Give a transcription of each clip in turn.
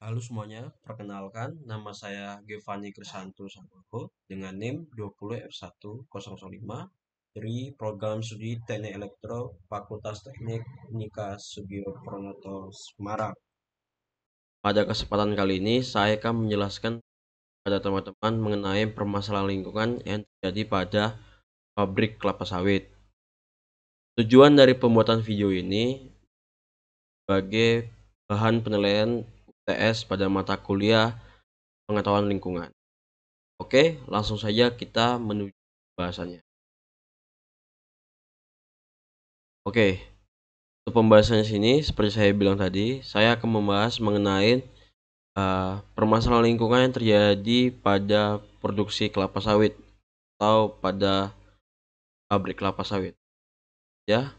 Halo semuanya, perkenalkan nama saya Giovanni Krisanto Sampurno dengan NIM 20F1005 dari Program Studi Teknik Elektro Fakultas Teknik Unika Sugio Pranoto Semarang. Pada kesempatan kali ini saya akan menjelaskan pada teman-teman mengenai permasalahan lingkungan yang terjadi pada pabrik kelapa sawit. Tujuan dari pembuatan video ini sebagai bahan penilaian UTS pada mata kuliah pengetahuan lingkungan. Oke, langsung saja kita menuju pembahasannya. Oke, untuk pembahasannya sini seperti saya bilang tadi, saya akan membahas mengenai permasalahan lingkungan yang terjadi pada produksi kelapa sawit atau pada pabrik kelapa sawit. Ya,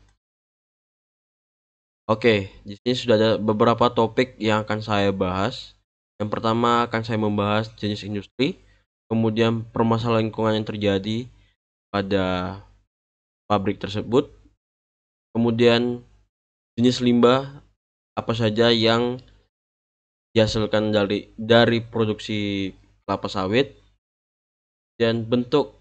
oke, di sini sudah ada beberapa topik yang akan saya bahas. Yang pertama akan saya membahas jenis industri, kemudian permasalahan lingkungan yang terjadi pada pabrik tersebut, kemudian jenis limbah apa saja yang dihasilkan dari produksi kelapa sawit, dan bentuk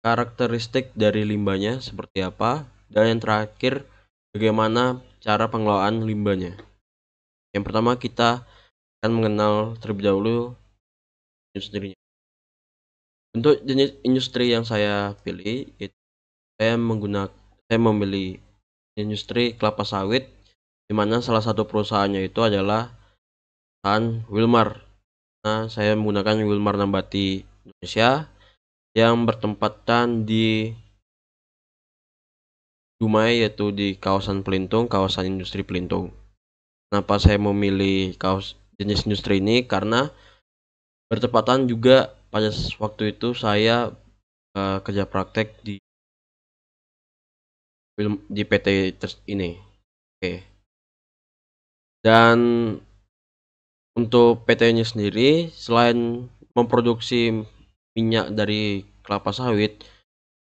karakteristik dari limbahnya seperti apa, dan yang terakhir bagaimana cara pengelolaan limbahnya. Yang pertama kita akan mengenal terlebih dahulu industrinya. Untuk jenis industri yang saya pilih itu saya memilih industri kelapa sawit, di mana salah satu perusahaannya itu adalah perusahaan Wilmar. Nah, saya menggunakan Wilmar Nambati Indonesia yang bertempatan di Dumai, yaitu di kawasan Pelintung, kawasan industri Pelintung. Kenapa saya memilih jenis industri ini? Karena bertepatan juga pada waktu itu saya kerja praktek di PT ini. Oke. Dan untuk PT-nya sendiri selain memproduksi minyak dari kelapa sawit,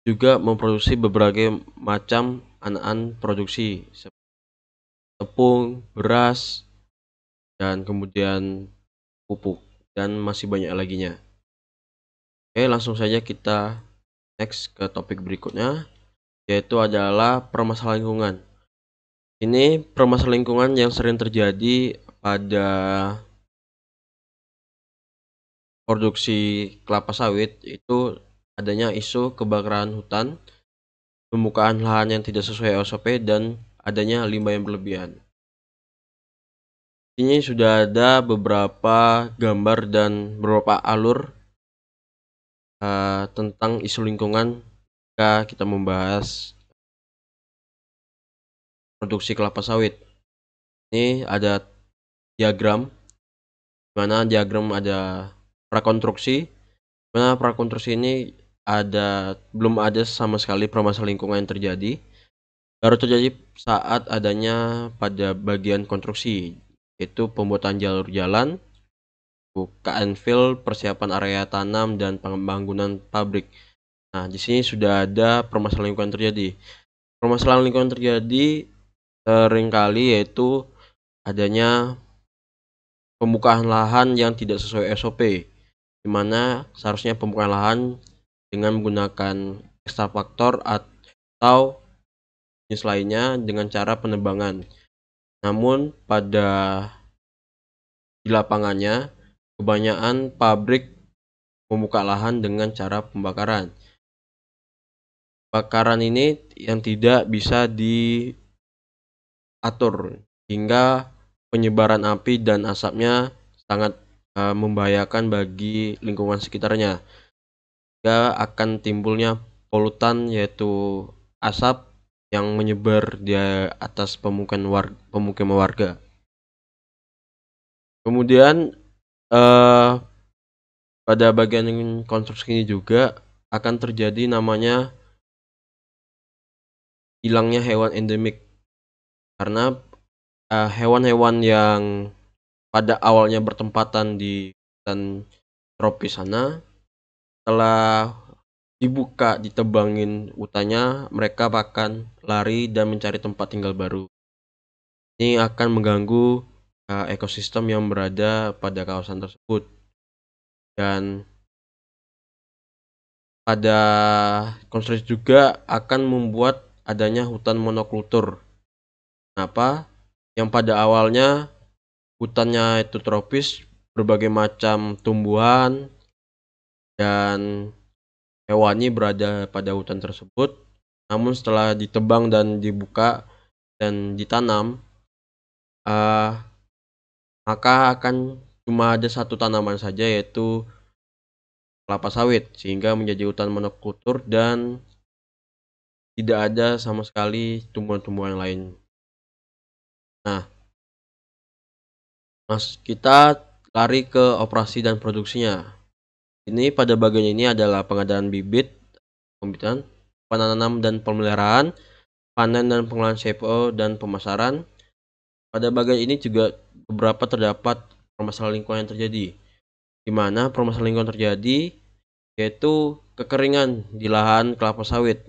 juga memproduksi berbagai macam anakan produksi seperti tepung, beras, dan kemudian pupuk, dan masih banyak laginya. Oke, langsung saja kita next ke topik berikutnya, yaitu adalah permasalahan lingkungan. Ini permasalahan lingkungan yang sering terjadi pada produksi kelapa sawit, itu adanya isu kebakaran hutan, pembukaan lahan yang tidak sesuai SOP, dan adanya limbah yang berlebihan. Ini sudah ada beberapa gambar dan beberapa alur tentang isu lingkungan jika kita membahas produksi kelapa sawit. Ini ada diagram, mana diagram ada prakonstruksi, mana prakonstruksi ini belum ada sama sekali permasalahan lingkungan yang terjadi, baru terjadi saat adanya pada bagian konstruksi, yaitu pembuatan jalur jalan, bukaan fill, persiapan area tanam, dan pembangunan pabrik. Nah, di sini sudah ada permasalahan lingkungan terjadi. Permasalahan lingkungan terjadi seringkali yaitu adanya pembukaan lahan yang tidak sesuai SOP, di mana seharusnya pembukaan lahan dengan menggunakan ekstraktor atau jenis lainnya dengan cara penebangan. Namun di lapangannya kebanyakan pabrik membuka lahan dengan cara pembakaran. Bakaran ini yang tidak bisa diatur hingga penyebaran api dan asapnya sangat membahayakan bagi lingkungan sekitarnya. Hingga akan timbulnya polutan, yaitu asap yang menyebar di atas pemukiman warga. Kemudian pada bagian konstruksi ini juga akan terjadi namanya hilangnya hewan endemik, karena hewan-hewan yang pada awalnya bertempatan di hutan tropis sana, setelah ditebangin hutannya, mereka akan lari dan mencari tempat tinggal baru. Ini akan mengganggu ekosistem yang berada pada kawasan tersebut. Dan pada konstruksi juga akan membuat adanya hutan monokultur. Kenapa? Yang pada awalnya hutannya itu tropis, berbagai macam tumbuhan dan hewani berada pada hutan tersebut. Namun setelah ditebang dan dibuka dan ditanam, uh, maka akan cuma ada satu tanaman saja, yaitu kelapa sawit, sehingga menjadi hutan monokultur dan tidak ada sama sekali tumbuhan-tumbuhan lain. Nah, kita lari ke operasi dan produksinya. Ini pada bagian ini adalah pengadaan bibit, pembibitan, penanam dan pemeliharaan, panen dan pengolahan CPO dan pemasaran. Pada bagian ini juga beberapa terdapat permasalahan lingkungan yang terjadi, di mana permasalahan lingkungan terjadi yaitu kekeringan di lahan kelapa sawit.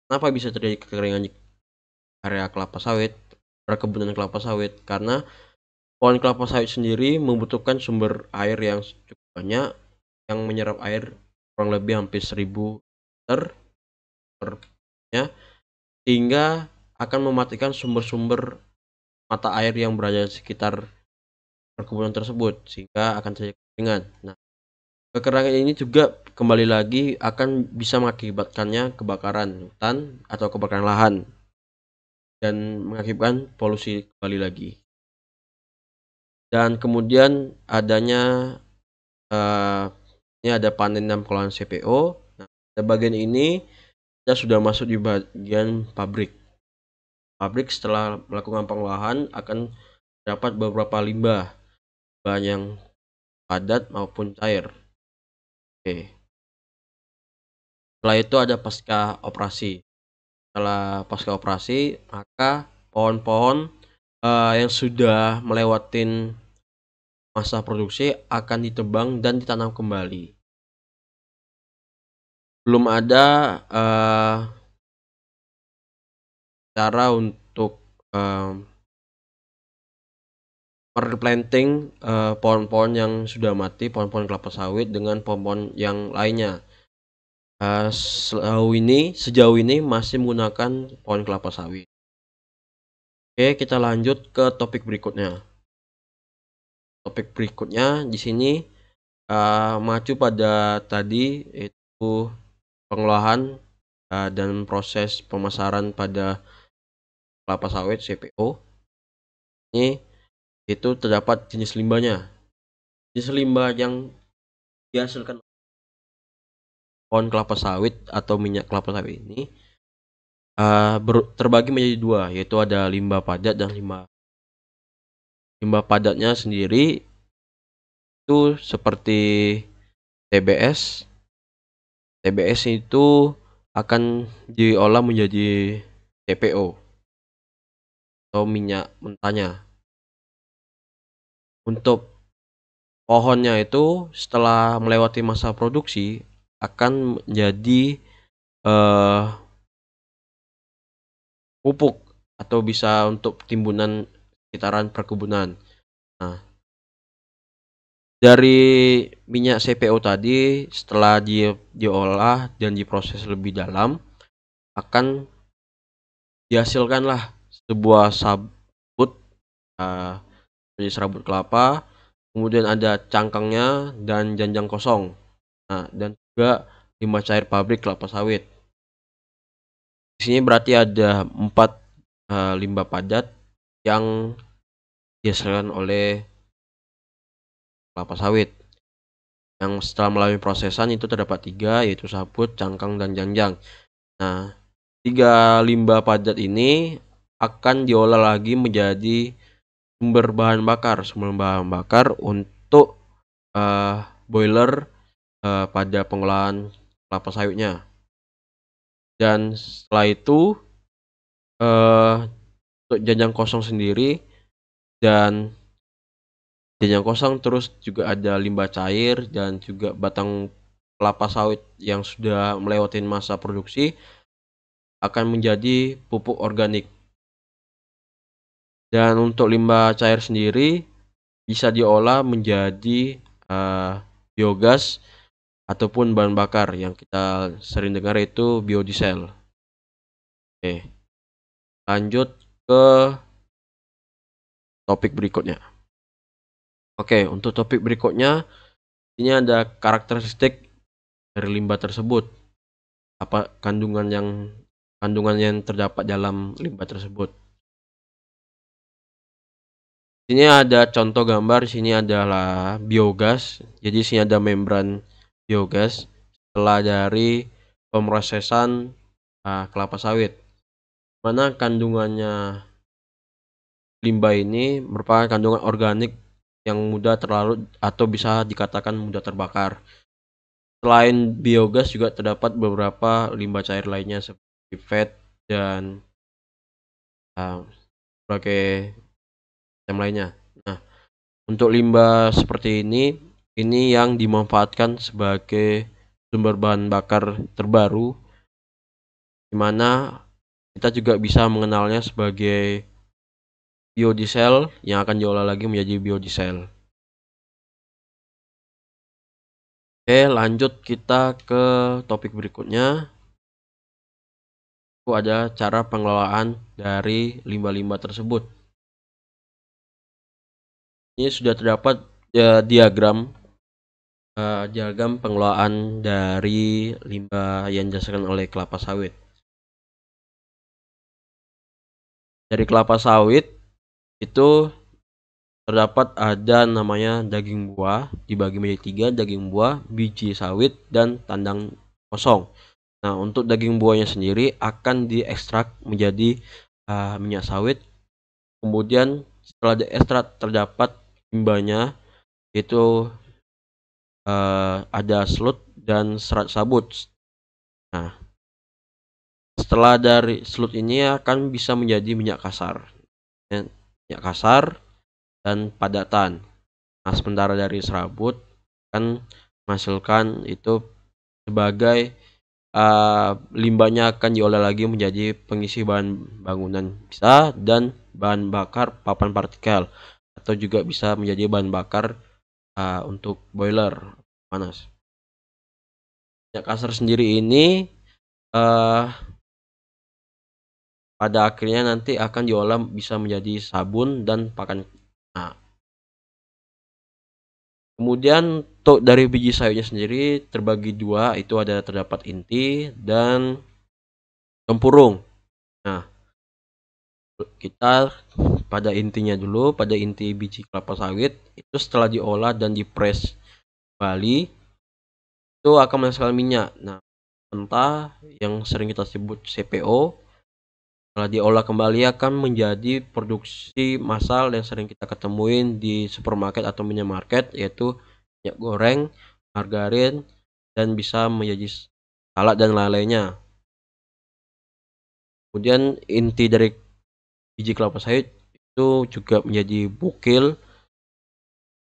Kenapa bisa terjadi kekeringan di area kelapa sawit, perkebunan kelapa sawit? Karena pohon kelapa sawit sendiri membutuhkan sumber air yang cukup banyak, yang menyerap air kurang lebih hampir 1000 liter per ya, sehingga akan mematikan sumber-sumber mata air yang berada di sekitar perkebunan tersebut, sehingga akan terjadi kekeringan. Nah, kekeringan ini juga kembali lagi akan bisa mengakibatkannya kebakaran hutan atau kebakaran lahan dan mengakibatkan polusi kembali lagi. Dan kemudian adanya ini ada panen dan pengolahan CPO. Nah, pada bagian ini kita sudah masuk di bagian pabrik. Pabrik setelah melakukan pengolahan akan dapat beberapa limbah, bahan yang padat maupun cair. Oke. Setelah itu ada pasca operasi. Setelah pasca operasi, maka pohon-pohon yang sudah melewatin masa produksi akan ditebang dan ditanam kembali. Belum ada cara untuk replanting pohon-pohon yang sudah mati, pohon-pohon kelapa sawit dengan pohon-pohon yang lainnya. Sejauh ini masih menggunakan pohon kelapa sawit. Oke, kita lanjut ke topik berikutnya. Topik berikutnya di sini mengacu pada tadi, yaitu pengolahan dan proses pemasaran pada kelapa sawit CPO. Ini itu terdapat jenis limbahnya. Jenis limbah yang dihasilkan pohon kelapa sawit atau minyak kelapa sawit ini terbagi menjadi dua, yaitu ada limbah padat dan limbah padatnya sendiri itu seperti TBS. TBS itu akan diolah menjadi CPO atau minyak mentahnya. Untuk pohonnya itu setelah melewati masa produksi akan menjadi pupuk atau bisa untuk timbunan sekitaran perkebunan. Nah, dari minyak CPO tadi setelah diolah dan diproses lebih dalam akan dihasilkanlah sebuah sabut, jenis serabut kelapa, kemudian ada cangkangnya dan janjang kosong. Nah, dan juga limbah cair pabrik kelapa sawit. Di sini berarti ada 4 limbah padat yang dihasilkan oleh kelapa sawit. Yang setelah melalui prosesan itu terdapat 3, yaitu sabut, cangkang, dan janjang. Nah, 3 limbah padat ini akan diolah lagi menjadi sumber bahan bakar untuk boiler pada pengolahan kelapa sawitnya. Dan setelah itu untuk janjang kosong sendiri dan janjang kosong terus juga ada limbah cair dan juga batang kelapa sawit yang sudah melewati masa produksi akan menjadi pupuk organik. Dan untuk limbah cair sendiri bisa diolah menjadi biogas ataupun bahan bakar yang kita sering dengar itu biodiesel. Oke, lanjut ke topik berikutnya. Oke, untuk topik berikutnya ini ada karakteristik dari limbah tersebut. Apa kandungan yang terdapat dalam limbah tersebut. Sini ada contoh gambar, sini adalah biogas. Jadi sini ada membran biogas setelah dari pemrosesan kelapa sawit. Mana kandungannya limbah ini merupakan kandungan organik yang mudah terlarut atau bisa dikatakan mudah terbakar. Selain biogas juga terdapat beberapa limbah cair lainnya seperti PET dan berbagai macam lainnya. Nah, untuk limbah seperti ini yang dimanfaatkan sebagai sumber bahan bakar terbaru, di mana kita juga bisa mengenalnya sebagai biodiesel yang akan diolah lagi menjadi biodiesel. Oke, lanjut kita ke topik berikutnya. Itu ada cara pengelolaan dari limbah-limbah tersebut. Ini sudah terdapat diagram pengelolaan dari limbah yang dihasilkan oleh kelapa sawit. Dari kelapa sawit itu terdapat ada namanya daging buah, dibagi menjadi 3, daging buah, biji sawit, dan tandang kosong. Nah, untuk daging buahnya sendiri akan diekstrak menjadi minyak sawit. Kemudian setelah diekstrak terdapat limbahnya, itu ada selut dan serat sabut. Nah, setelah dari selut ini akan bisa menjadi minyak kasar. Minyak kasar dan padatan. Nah, sementara dari serabut akan menghasilkan itu sebagai limbahnya akan diolah lagi menjadi pengisi bahan bangunan bisa dan bahan bakar papan partikel atau juga bisa menjadi bahan bakar untuk boiler panas. Minyak kasar sendiri ini pada akhirnya nanti akan diolah bisa menjadi sabun dan pakan. Nah, kemudian untuk dari biji sayurnya sendiri terbagi 2, itu ada terdapat inti dan tempurung. Nah, kita pada intinya dulu, pada inti biji kelapa sawit itu setelah diolah dan dipres kembali itu akan menghasilkan minyak. Nah, mentah yang sering kita sebut CPO setelah diolah kembali akan menjadi produksi massal yang sering kita ketemuin di supermarket atau minimarket, yaitu minyak goreng, margarin, dan bisa menjadi salad dan lain-lainnya. Kemudian inti dari biji kelapa sawit itu juga menjadi bukil.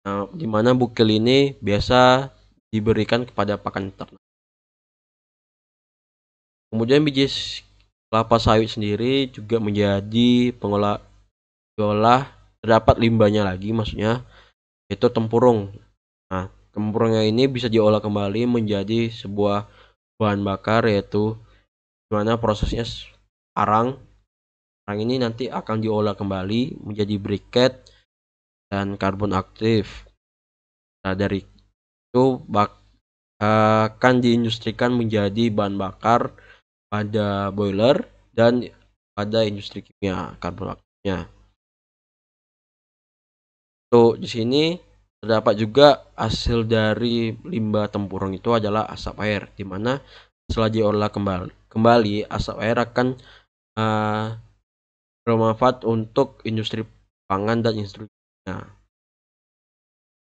Nah, di mana bukil ini biasa diberikan kepada pakan ternak. Kemudian biji kelapa sawit sendiri juga menjadi diolah terdapat limbahnya lagi, maksudnya itu tempurung. Nah, tempurungnya ini bisa diolah kembali menjadi sebuah bahan bakar, yaitu dimana prosesnya arang. Arang ini nanti akan diolah kembali menjadi briket dan karbon aktif. Nah, dari itu akan diindustrikan menjadi bahan bakar pada boiler dan pada industri kimia karbon aktifnya. Tuh, di sini terdapat juga hasil dari limbah tempurung itu adalah asap air, di mana setelah diolah kembali asap air akan bermanfaat untuk industri pangan dan industri. Nah,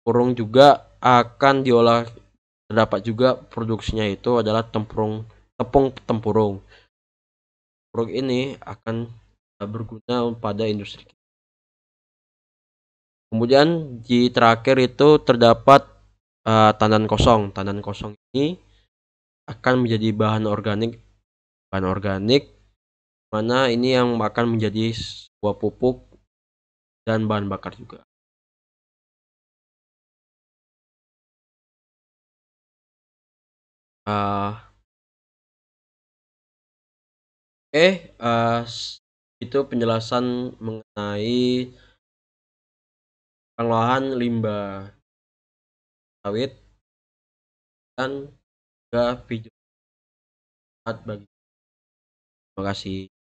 tempurung juga akan diolah, terdapat juga produksinya itu adalah tepung tempurung. Tempurung ini akan berguna pada industri. Kemudian di terakhir itu terdapat tandan kosong. Tandan kosong ini akan menjadi bahan organik, mana ini yang akan menjadi sebuah pupuk dan bahan bakar juga. Uh, itu penjelasan mengenai pengolahan limbah sawit dan juga video bagi. Terima kasih.